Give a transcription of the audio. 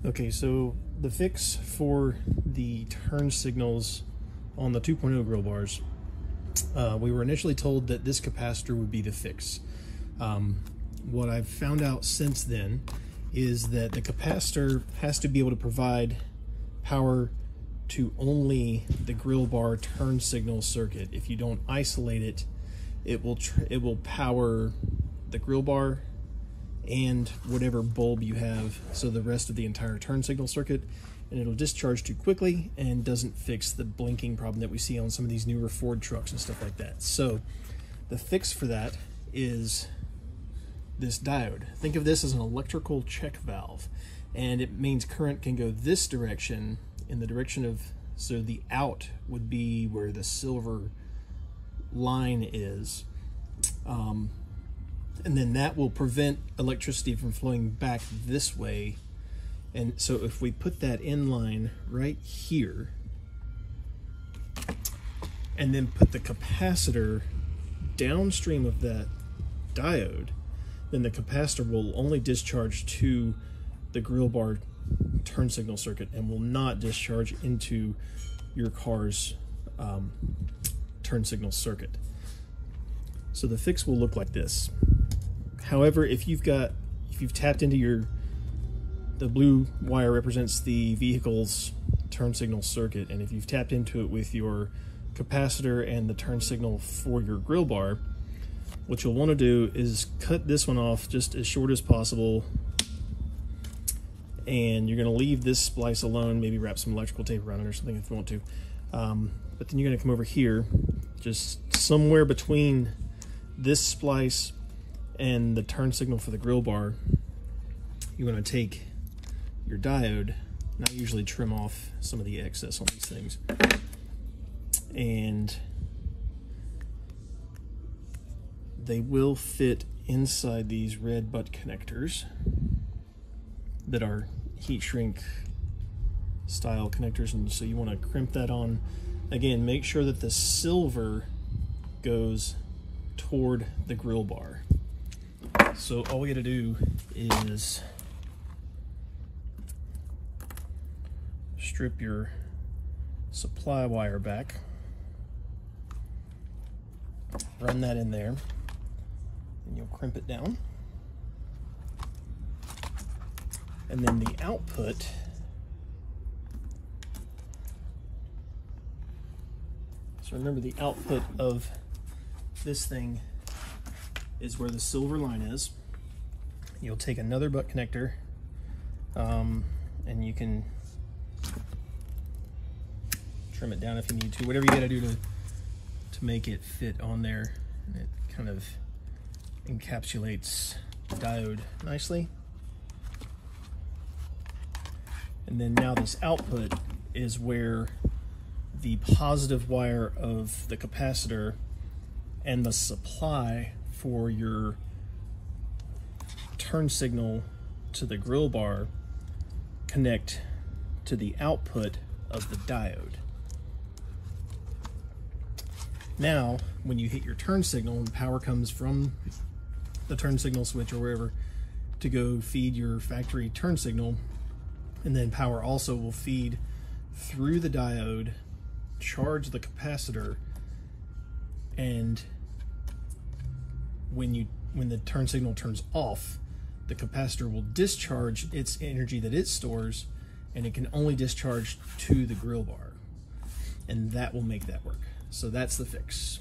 Okay, so the fix for the turn signals on the 2.0 grill bars, we were initially told that this capacitor would be the fix. What I've found out since then is that the capacitor has to be able to provide power to only the grill bar turn signal circuit. If you don't isolate it, it will power the grill bar and whatever bulb you have, so the rest of the entire turn signal circuit, and it'll discharge too quickly and doesn't fix the blinking problem that we see on some of these newer Ford trucks and stuff like that. So the fix for that is this diode. Think of this as an electrical check valve, and it means current can go this direction, in the direction of, so the out would be where the silver line is, and then that will prevent electricity from flowing back this way. And so if we put that in line right here and then put the capacitor downstream of that diode, then the capacitor will only discharge to the grill bar turn signal circuit and will not discharge into your car's turn signal circuit. So the fix will look like this. However, if you've tapped into the blue wire represents the vehicle's turn signal circuit, and if you've tapped into it with your capacitor and the turn signal for your grill bar, what you'll want to do is cut this one off just as short as possible, and you're going to leave this splice alone, maybe wrap some electrical tape around it or something if you want to. But then you're going to come over here, just somewhere between this splice and the turn signal for the grill bar. You want to take your diode, and I usually trim off some of the excess on these things, and they will fit inside these red butt connectors that are heat shrink style connectors. And so you want to crimp that on. Again, make sure that the silver goes toward the grill bar. So all we got to do is strip your supply wire back, run that in there, and you'll crimp it down. And then the output, so remember the output of this thing is where the silver line is. You'll take another butt connector, and you can trim it down if you need to, whatever you gotta do to make it fit on there. And it kind of encapsulates the diode nicely. And then now this output is where the positive wire of the capacitor and the supply for your turn signal to the grill bar connect to the output of the diode. Now, when you hit your turn signal and power comes from the turn signal switch or wherever to go feed your factory turn signal, and then power also will feed through the diode, charge the capacitor, and when the turn signal turns off, the capacitor will discharge its energy that it stores, and it can only discharge to the grill bar, and that will make that work. So that's the fix.